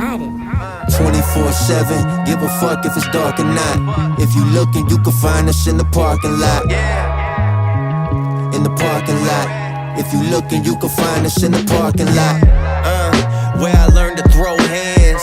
24/7, give a fuck if it's dark or not. If you looking, you can find us in the parking lot. In the parking lot. If you looking, you can find us in the parking lot. Where I learned to throw hands,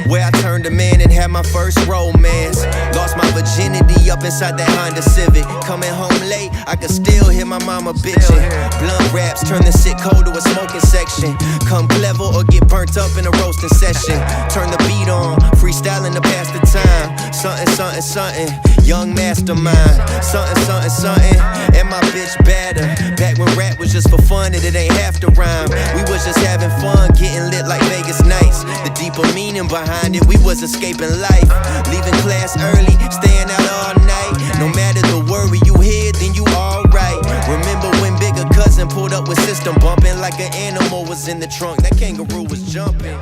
where I turned a man and had my first romance. Lost my virginity up inside that Honda Civic. Coming home late, I could still hear my mama bitching. Blunt raps turn the sick cold to a smoking section. Come clever or get burnt up in a roasting session. Turn the beat on, freestyling to pass the time. Something, something, something, young mastermind. Something, something, something, and my bitch better. Back when rap was just for fun and it ain't have to rhyme. We was just having fun, getting lit like Vegas nights. The deeper meaning behind it, we was escaping life. Leaving class early, staying out all night. No matter the worry you hear, then you alright. Remember when bigger cousin pulled up with system bumping like an animal was in the trunk. That kangaroo was jumping.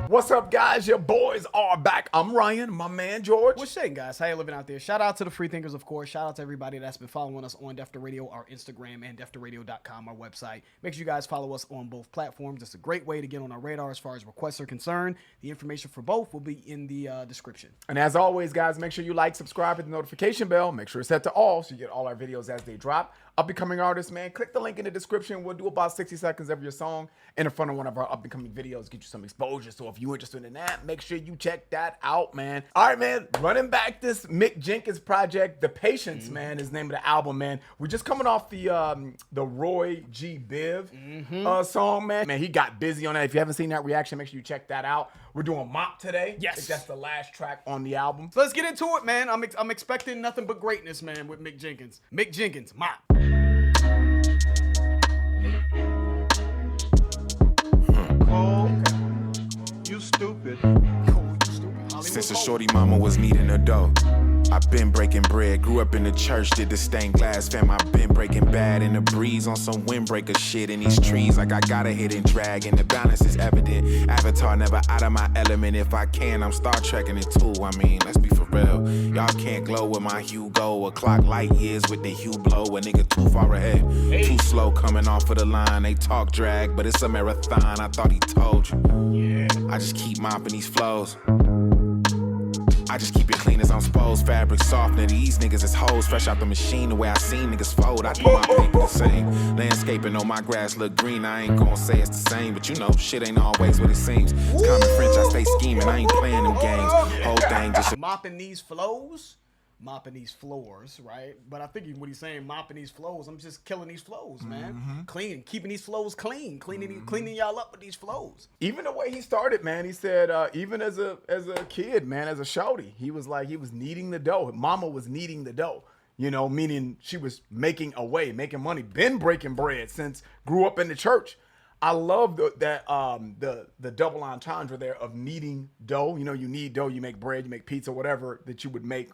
What's up, guys? Your boys are back. I'm Ryan, my man George. What's shaking, guys? How you living out there? Shout out to the free thinkers, of course. Shout out to everybody that's been following us on Defter Radio, our Instagram, and defterradio.com, our website. Make sure you guys follow us on both platforms. It's a great way to get on our radar as far as requests are concerned. The information for both will be in the description. And as always, guys, make sure you like, subscribe, hit the notification bell. Make sure it's set to all so you get all our videos as they drop. Up-and-coming artists, man, click the link in the description. We'll do about 60 seconds of your song in the front of one of our up-and-coming videos, get you some exposure. So if you're interested in that, make sure you check that out, man. All right, man, running back this Mick Jenkins project, The Patience, man, is the name of the album, man. We're just coming off the Roy G. Biv song, man. Man, he got busy on that. If you haven't seen that reaction, make sure you check that out. We're doing Mop today. Yes. I think that's the last track on the album. So let's get into it, man. I'm expecting nothing but greatness, man, with Mick Jenkins. Mick Jenkins, Mop. You stupid. Since a shorty mama was needing a dough, I've been breaking bread, grew up in the church, did the stained glass fam. I've been breaking bad in the breeze on some windbreaker shit in these trees. Like I got a hidden drag and the balance is evident. Avatar never out of my element. If I can, I'm Star Trekking it too. I mean, let's be for real. Y'all can't glow with my hue go. A clock light years with the hue blow. A nigga too far ahead, too slow coming off of the line. They talk drag, but it's a marathon. I thought he told you. I just keep mopping these flows. I just keep it clean as I'm supposed. Fabric soft, now these niggas is hoes. Fresh out the machine, the way I seen niggas fold. I do my paper the same. Landscaping on my grass look green. I ain't gonna say it's the same, but you know, shit ain't always what it seems. Common French, I stay scheming. I ain't playing them games. Whole thing just Mopping these flows, mopping these floors, right? But I think what he's saying, mopping these flows, I'm just killing these flows, man. Cleaning, keeping these flows clean, cleaning y'all up with these flows. Even the way he started, man, he said, even as a kid, man, as a shorty, he was like, he was needing the dough. Mama was needing the dough, you know, meaning she was making a way, making money, been breaking bread since grew up in the church. I love the double entendre there of needing dough. You know, you need dough, you make bread, you make pizza, whatever that you would make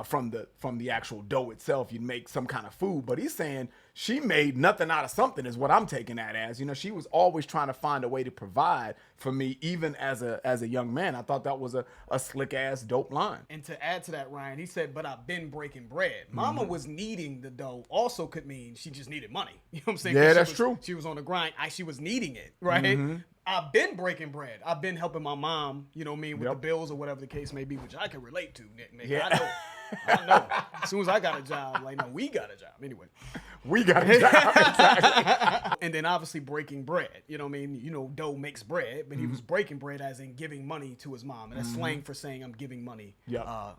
from the actual dough itself. You'd make some kind of food. But he's saying she made nothing out of something is what I'm taking that as. You know, she was always trying to find a way to provide for me, even as a young man. I thought that was a slick ass dope line. And to add to that, Ryan, he said, but I've been breaking bread. Mama was needing the dough also could mean she just needed money. You know what I'm saying? Yeah, that's true. She was on the grind. She was needing it, right? I've been breaking bread. I've been helping my mom, you know what I mean, with the bills or whatever the case may be, which I can relate to, Nick. Yeah. I know. As soon as I got a job, like, no, we got a job. Anyway. We got a job. Exactly. And then obviously breaking bread. You know what I mean? You know, dough makes bread, but he was breaking bread as in giving money to his mom. And that's slang for saying I'm giving money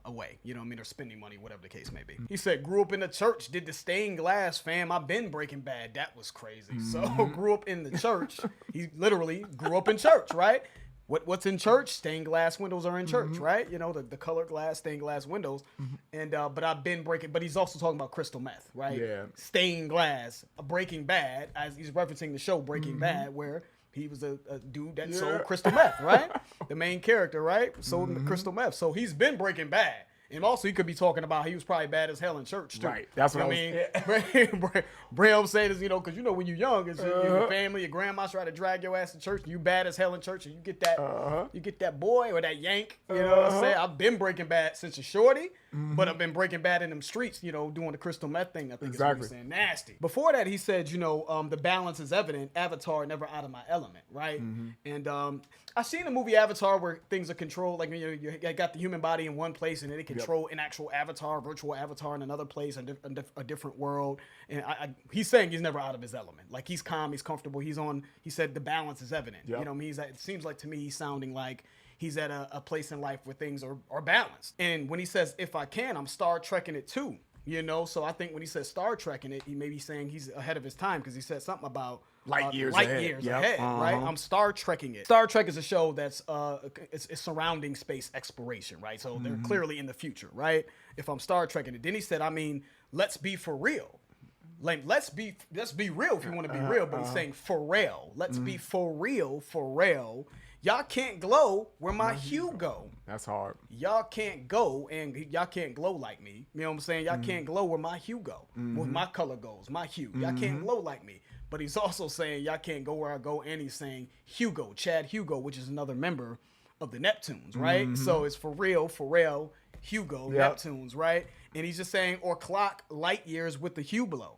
away. You know what I mean? Or spending money, whatever the case may be. He said, grew up in the church, did the stained glass, fam. I've been breaking bad. That was crazy. So grew up in the church. He literally grew up in church, right? What's in church? Stained glass windows are in church, right? You know, the colored glass, stained glass windows. And but I've been breaking, but he's also talking about crystal meth, right? Yeah. Stained glass, Breaking Bad, as he's referencing the show Breaking Bad, where he was a dude that sold crystal meth, right? The main character, right? Sold crystal meth. So he's been breaking bad. And also, he could be talking about he was probably bad as hell in church, too. Right. That's what I mean. Braille said is, because when you're young, it's your family, your grandma try to drag your ass to church, and you bad as hell in church, and you get that boy or that yank, you know what I'm saying? I've been Breaking Bad since a shorty, but I've been Breaking Bad in them streets, doing the crystal meth thing, I think is what he's saying. Nasty. Before that, he said, the balance is evident, Avatar, never out of my element, right? And I've seen the movie Avatar where things are controlled, like, you got the human body in one place, and then it control an actual avatar, virtual avatar in another place, a different world. And he's saying he's never out of his element. Like, he's calm, he's comfortable, he said the balance is evident. Yep. It seems like to me he's sounding like he's at a place in life where things are balanced. And when he says, if I can, I'm Star Trekking it too. So I think when he says Star Trekking it, he may be saying he's ahead of his time because he said something about light years ahead, right? I'm Star Trekking it. Star Trek is a show that's it's surrounding space exploration, right? So they're clearly in the future, right? If I'm Star Trekking it, then he said, let's be for real. Like, let's be real if you want to be real, but he's saying for real. Let's be for real. Y'all can't glow where my hue go. That's hard. Y'all can't go and y'all can't glow like me. You know what I'm saying? Y'all can't glow where my hue go. Where my color goes, my hue. Y'all can't glow like me. But he's also saying y'all can't go where I go, and he's saying Chad Hugo, which is another member of the Neptunes, right? So it's for real, Hugo, Neptunes, right? And he's just saying, or clock light years with the Hublot.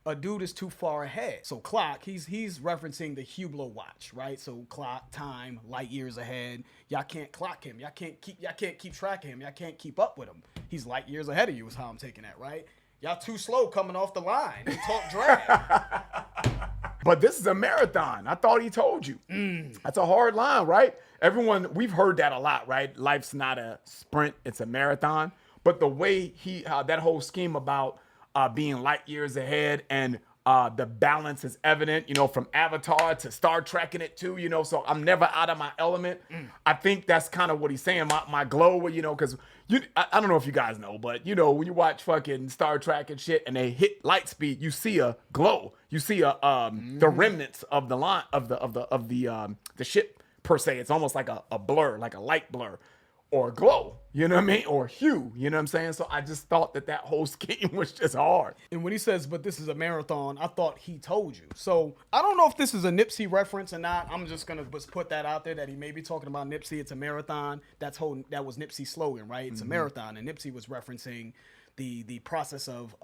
A dude is too far ahead. So clock, he's referencing the Hublot watch, right? So clock, time, light years ahead. Y'all can't clock him. Y'all can't keep track of him. Y'all can't keep up with him. He's light years ahead of you is how I'm taking that, right? Y'all too slow coming off the line. You talk drag. But this is a marathon. I thought he told you. That's a hard line, right? We've heard that a lot, right? Life's not a sprint, it's a marathon. But the way that whole scheme about being light years ahead and the balance is evident, from Avatar to Star Trekking it too, so I'm never out of my element. I think that's kind of what he's saying. My glow, because I don't know if you guys know, but when you watch fucking Star Trek and shit and they hit light speed, you see a glow. You see the remnants of the line of the ship per se. It's almost like a blur, like a light blur. Or glow, you know what I mean? Or hue, you know what I'm saying? So I just thought that whole scheme was just hard. And when he says, but this is a marathon, I thought he told you. So I don't know if this is a Nipsey reference or not. I'm just going to put that out there that he may be talking about Nipsey. It's a marathon. That was Nipsey's slogan, right? It's a marathon. And Nipsey was referencing the process of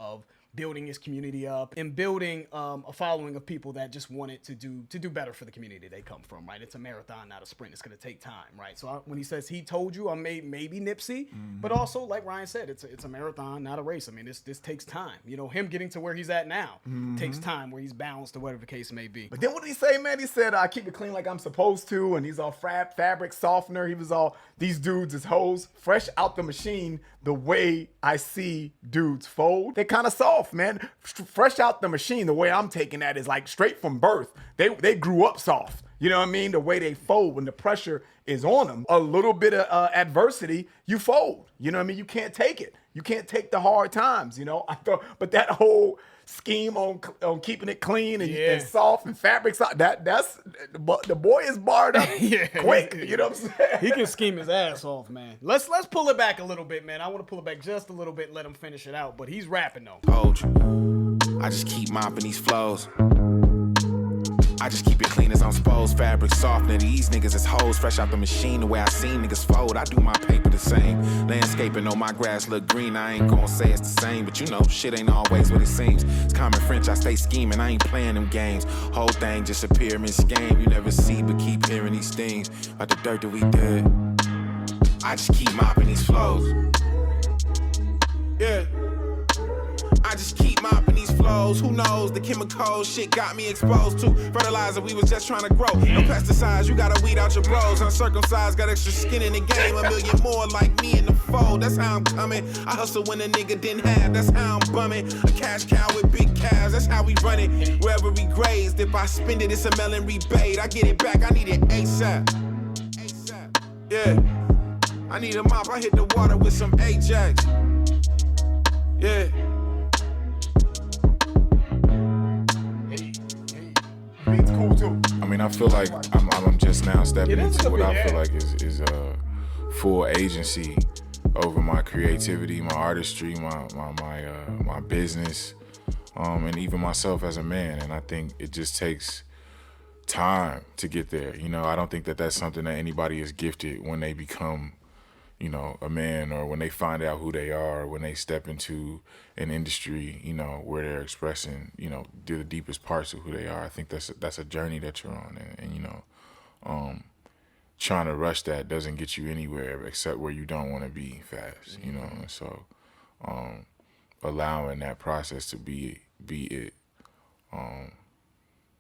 building his community up and building a following of people that just wanted to do better for the community they come from, right? It's a marathon, not a sprint. It's going to take time, right? So when he says he told you, I maybe Nipsey, but also like Ryan said, it's a marathon, not a race. I mean, this takes time. Him getting to where he's at now takes time, where he's balanced or whatever the case may be. But then what did he say, man? He said, I keep it clean like I'm supposed to, and he's all fabric softener. He was all, these dudes is hoes, fresh out the machine, the way I see dudes fold. They're kind of soft, man. Fresh out the machine, the way I'm taking that is like straight from birth. They grew up soft. You know what I mean? The way they fold when the pressure is on them, a little bit of adversity, you fold. You know what I mean? You can't take it. You can't take the hard times, I thought, but that whole scheme on keeping it clean and soft and fabric soft, that's the boy is barred up quick. You know what I'm saying? He can scheme his ass off, man. Let's pull it back a little bit, man. I want to pull it back just a little bit and let him finish it out, but he's rapping though. Told you, I just keep mopping these flows. I just keep it clean as I'm supposed. Fabric softener, these niggas is hoes. Fresh out the machine, the way I seen niggas fold. I do my paper the same. Landscaping on my grass look green. I ain't gonna say it's the same, but shit ain't always what it seems. It's common French, I stay scheming. I ain't playing them games. Whole thing just a pyramid scheme. You never see, but keep hearing these things about the dirt that we did. I just keep mopping these flows. Yeah. I just keep mopping these flows. Who knows? The chemical shit got me exposed to fertilizer. We was just trying to grow. No pesticides, you gotta weed out your bros. Uncircumcised, got extra skin in the game. A million more like me in the fold. That's how I'm coming. I hustle when a nigga didn't have. That's how I'm bumming. A cash cow with big calves. That's how we run it. Wherever we grazed, if I spend it, it's a melon rebate. I get it back. I need it ASAP. ASAP. Yeah. I need a mop. I hit the water with some Ajax. Yeah. Beats cool too. I mean, I feel like I'm just now stepping into what I feel like is full agency over my creativity, my artistry, my business, and even myself as a man. And I think it just takes time to get there. You know, I don't think that that's something that anybody is gifted when they become, you know, a man, or when they find out who they are, or when they step into an industry, you know, where they're expressing, you know, the deepest parts of who they are. I think that's a journey that you're on, and you know, trying to rush that doesn't get you anywhere except where you don't want to be fast, you know. And so, allowing that process to be it,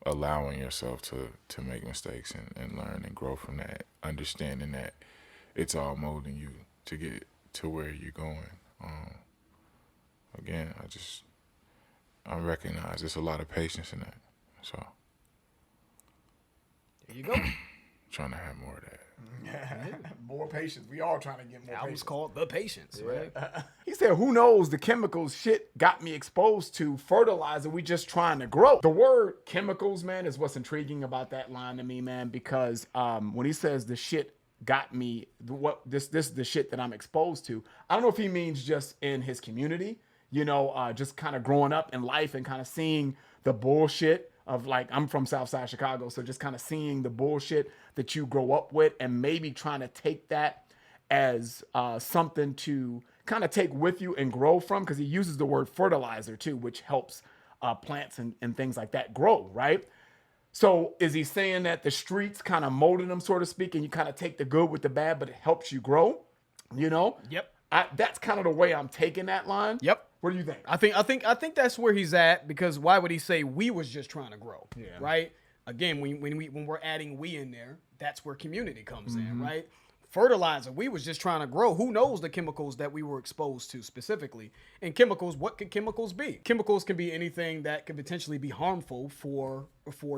allowing yourself to make mistakes and learn and grow from that, understanding that it's all molding you to get to where you're going. Again, I recognize there's a lot of patience in that. So There you go. trying to have more of that. More patience. We all trying to get more That patience. was called The Patience, right? He said, who knows, the chemicals shit got me exposed to fertilizer. We just trying to grow. The word chemicals, man, is what's intriguing about that line to me, man, because when he says the shit got me, this is the shit that I'm exposed to. I don't know if he means just in his community, you know, just kind of growing up in life and kind of seeing the bullshit of, like, I'm from Southside Chicago, so just kind of seeing the bullshit that you grow up with and maybe trying to take that as something to kind of take with you and grow from, because he uses the word fertilizer too, which helps plants and things like that grow, right? So is he saying that the streets kind of molded them, so to speak, and you kind of take the good with the bad, but it helps you grow, you know? Yep. That's kind of the way I'm taking that line. Yep. What do you think? I think that's where he's at, because why would he say we was just trying to grow? Yeah. Right? Again, when we're adding we in there, that's where community comes in, right? Fertilizer, we was just trying to grow. Who knows the chemicals that we were exposed to specifically? And chemicals, what could chemicals be? Chemicals can be anything that could potentially be harmful for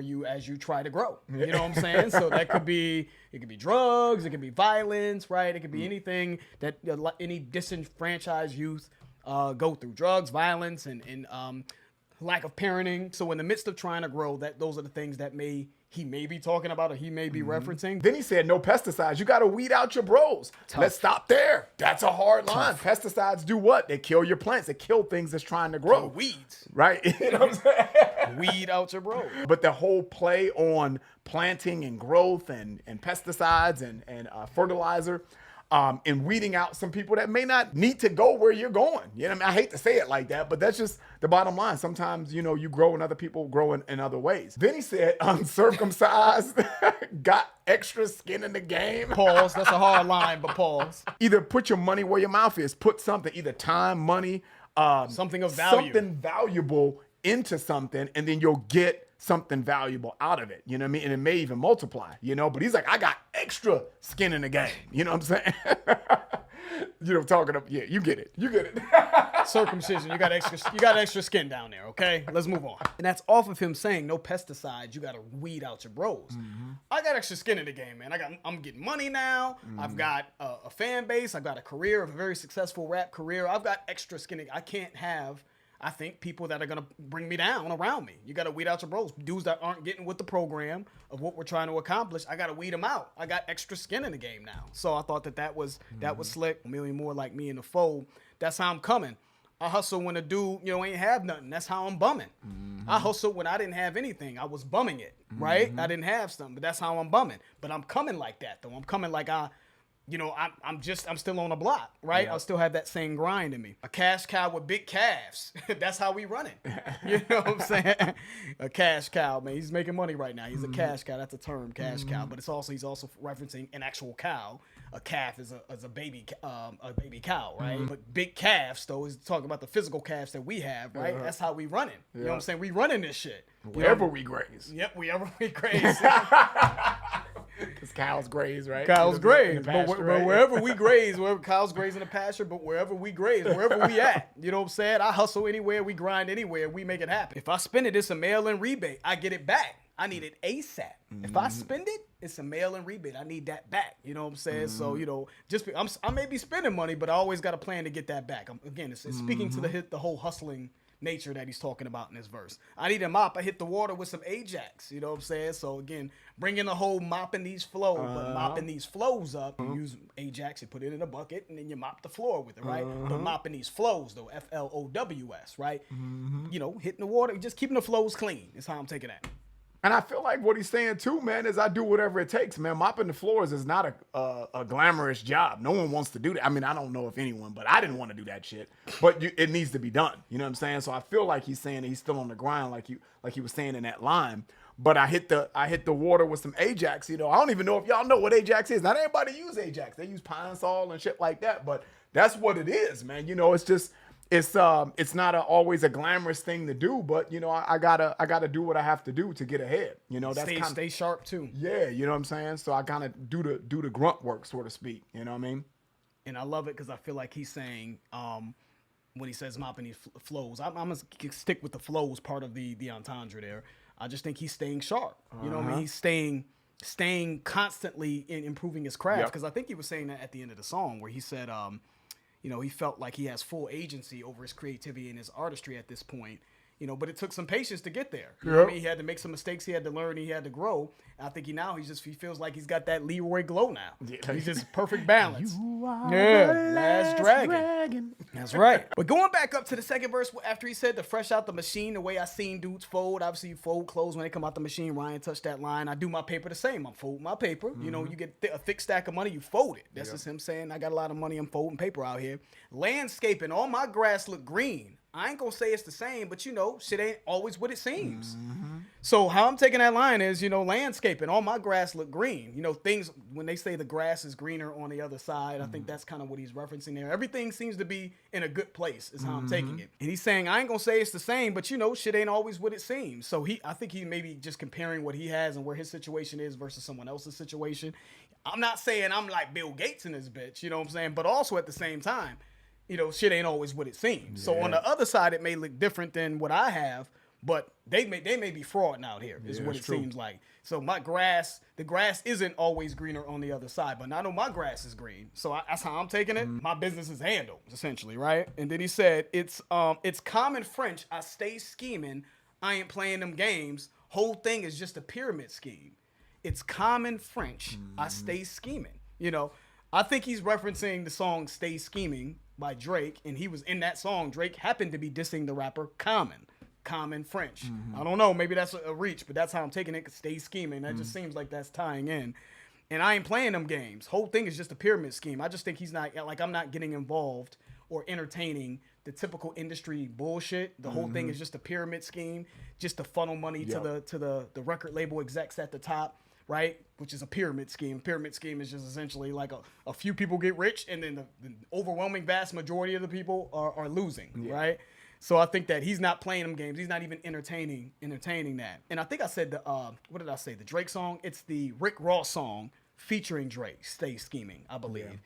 you as you try to grow. You know what I'm saying? So it could be drugs, it could be violence, right? It could be anything that any disenfranchised youth go through: drugs, violence, and lack of parenting. So in the midst of trying to grow, those are the things that he may be talking about, or he may be referencing. Then he said no pesticides. You got to weed out your bros. Tough. Let's stop there. That's a hard line. Pesticides do what? They kill your plants. They kill things that's trying to grow. Weeds. Right? You know what I'm saying? Weed out your bro. But the whole play on planting and growth and pesticides and fertilizer, and weeding out some people that may not need to go where you're going. You know what I mean? I hate to say it like that, but that's just the bottom line. Sometimes, you know, you grow and other people grow in other ways. Then he said, uncircumcised, got extra skin in the game. Pause. That's a hard line, but pause. Either put your money where your mouth is. Put something, either time, money, Something of value. something valuable into something, and then you'll get something valuable out of it. You know what I mean? And it may even multiply, you know? But he's like, I got extra skin in the game. You know what I'm saying? You know, talking up, yeah, you get it. You get it. Circumcision. You got extra skin down there, okay? Let's move on. And that's off of him saying no pesticides. You got to weed out your bros. I got extra skin in the game, man. I'm getting money now. I've got a fan base. I've got a career, a very successful rap career. I've got extra skin. I can't have, I think, people that are going to bring me down around me. You got to weed out your bros. Dudes that aren't getting with the program of what we're trying to accomplish, I got to weed them out. I got extra skin in the game now. So I thought that was slick. A million more like me in the fold. That's how I'm coming. I hustle when a dude, you know, ain't have nothing. That's how I'm bumming. I hustled when I didn't have anything. I was bumming it, right? I didn't have something, but that's how I'm bumming. But I'm coming like that, though. I'm coming like I'm still on the block, right? I still have that same grind in me. A cash cow with big calves. That's how we run it. You know what I'm saying? A cash cow, man. He's making money right now. He's a cash cow. That's a term, cash cow. But he's also referencing an actual cow. A calf is a baby cow, right? But big calves, though, is talking about the physical calves that we have, right? That's how we run it. You know what I'm saying? We running this shit. Wherever we graze. Yep, wherever we graze. Because cows graze, right? Cows graze, In the but pasture, right? wherever we graze, wherever cows graze in the pasture, but wherever we graze, wherever we at, you know what I'm saying? I hustle anywhere, we grind anywhere, we make it happen. If I spend it, it's a mail-in rebate. I get it back. I need it ASAP. If I spend it, it's a mail-in rebate. I need that back. You know what I'm saying? So, you know, I may be spending money, but I always got a plan to get that back. Again, it's speaking to the whole hustling nature that he's talking about in this verse. I need a mop. I hit the water with some Ajax. You know what I'm saying? So again, bringing the whole mopping these flows, but mopping these flows up. You use Ajax, you put it in a bucket, and then you mop the floor with it, right? But mopping these flows though, FLOWS, right? You know, hitting the water, just keeping the flows clean is how I'm taking that. And I feel like what he's saying too, man, is I do whatever it takes, man. Mopping the floors is not a glamorous job. No one wants to do that. I mean, I don't know if anyone, but I didn't want to do that shit. But it needs to be done. You know what I'm saying? So I feel like he's saying that he's still on the grind, like he was saying in that line. But I hit the water with some Ajax. You know, I don't even know if y'all know what Ajax is. Not everybody use Ajax. They use Pine Sol and shit like that. But that's what it is, man. You know, it's just. It's not always a glamorous thing to do, but you know I gotta do what I have to do to get ahead. You know that's stay sharp too. Yeah, you know what I'm saying. So I kind of do the grunt work, so to speak. You know what I mean? And I love it because I feel like he's saying when he says mopping these flows, I'm gonna stick with the flows part of the entendre there. I just think he's staying sharp. You know what I mean? He's staying constantly in improving his craft because I think he was saying that at the end of the song where he said. You know, he felt like he has full agency over his creativity and his artistry at this point. You know, but it took some patience to get there. You know what I mean? He had to make some mistakes. He had to learn. He had to grow. And I think he feels like he's got that Leroy glow now. Yeah. He's just perfect balance. Last dragon. That's right. But going back up to the second verse after he said the fresh out the machine, the way I seen dudes fold. Obviously, you fold clothes when they come out the machine. Ryan touched that line. I do my paper the same. I'm folding my paper. You know, you get a thick stack of money, you fold it. That's just him saying, I got a lot of money. I'm folding paper out here. Landscaping. All my grass look green. I ain't gonna say it's the same, but you know, shit ain't always what it seems. So how I'm taking that line is, you know, landscaping. All my grass look green. You know, things, when they say the grass is greener on the other side, I think that's kind of what he's referencing there. Everything seems to be in a good place is how I'm taking it. And he's saying, I ain't gonna say it's the same, but you know, shit ain't always what it seems. So I think he may be just comparing what he has and where his situation is versus someone else's situation. I'm not saying I'm like Bill Gates in this bitch, you know what I'm saying? But also at the same time, you know, shit ain't always what it seems. Yeah. So on the other side, it may look different than what I have, but they may be frauding out here, is what it seems like. So the grass isn't always greener on the other side, but I know my grass is green. So that's how I'm taking it. My business is handled, essentially, right? And then he said, it's common French. I stay scheming. I ain't playing them games. Whole thing is just a pyramid scheme. It's common French. I stay scheming. You know, I think he's referencing the song Stay Scheming by Drake, and he was in that song. Drake happened to be dissing the rapper Common French. I don't know, maybe that's a reach, but that's how I'm taking it. Stay scheming. That just seems like that's tying in. And I ain't playing them games. Whole thing is just a pyramid scheme. I just think he's not, like, I'm not getting involved or entertaining the typical industry bullshit. The whole thing is just a pyramid scheme, just to funnel money to the record label execs at the top. Right, which is a pyramid scheme. Pyramid scheme is just essentially like a few people get rich, and then the overwhelming vast majority of the people are losing. Right, so I think that he's not playing them games. He's not even entertaining that. And I think I said what did I say? The Drake song. It's the Rick Ross song featuring Drake. Stay Scheming, I believe,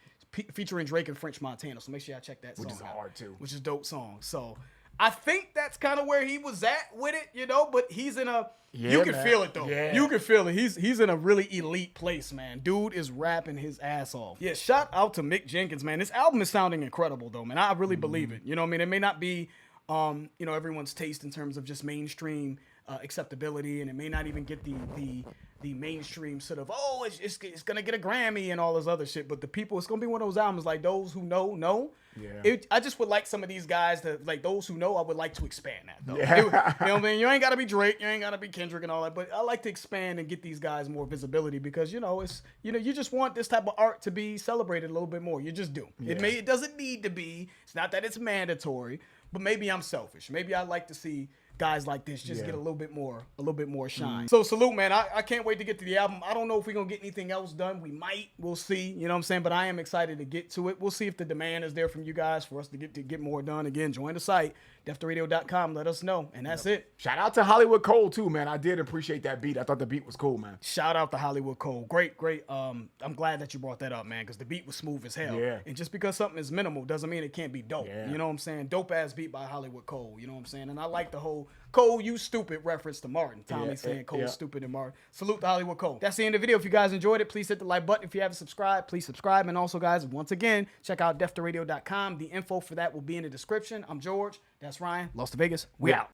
featuring Drake and French Montana. So make sure y'all check that song out. Which is hard too. Which is a dope song. So I think that's kind of where he was at with it, you know. But he's in a you can feel it though. Yeah. You can feel it. He's in a really elite place, man. Dude is rapping his ass off. Yeah, shout out to Mick Jenkins, man. This album is sounding incredible though, man. I really believe it. You know what I mean? It may not be you know, everyone's taste in terms of just mainstream acceptability, and it may not even get the mainstream sort of, it's gonna get a Grammy and all this other shit. But the people, it's gonna be one of those albums like those who know. Yeah. I just would like some of these guys to, like those who know, I would like to expand that though. Yeah. You know what I mean? You ain't gotta be Drake, you ain't gotta be Kendrick and all that, but I like to expand and get these guys more visibility because, you know, it's, you know, you just want this type of art to be celebrated a little bit more. You just do. Yeah. It doesn't need to be. It's not that it's mandatory, but maybe I'm selfish. Maybe I'd like to see guys like this just get a little bit more shine. So salute, man. I can't wait to get to the album. I don't know if we're gonna get anything else done. We might. We'll see. You know what I'm saying? But I am excited to get to it. We'll see if the demand is there from you guys for us to get more done. Again, join the site, deftoradio.com. Let us know. And that's it. Shout out to Hollywood Cole too, man. I did appreciate that beat. I thought the beat was cool, man. Shout out to Hollywood Cole. Great. I'm glad that you brought that up, man, because the beat was smooth as hell. Yeah. And just because something is minimal doesn't mean it can't be dope. Yeah. You know what I'm saying? Dope ass beat by Hollywood Cole. You know what I'm saying? And I like the whole Cole, you stupid reference to Martin. Tommy saying Cole stupid and Martin. Salute to Hollywood Cole. That's the end of the video. If you guys enjoyed it, please hit the like button. If you haven't subscribed, please subscribe. And also, guys, once again, check out deftoradio.com. The info for that will be in the description. I'm George. That's Ryan. Lost to Vegas. We out.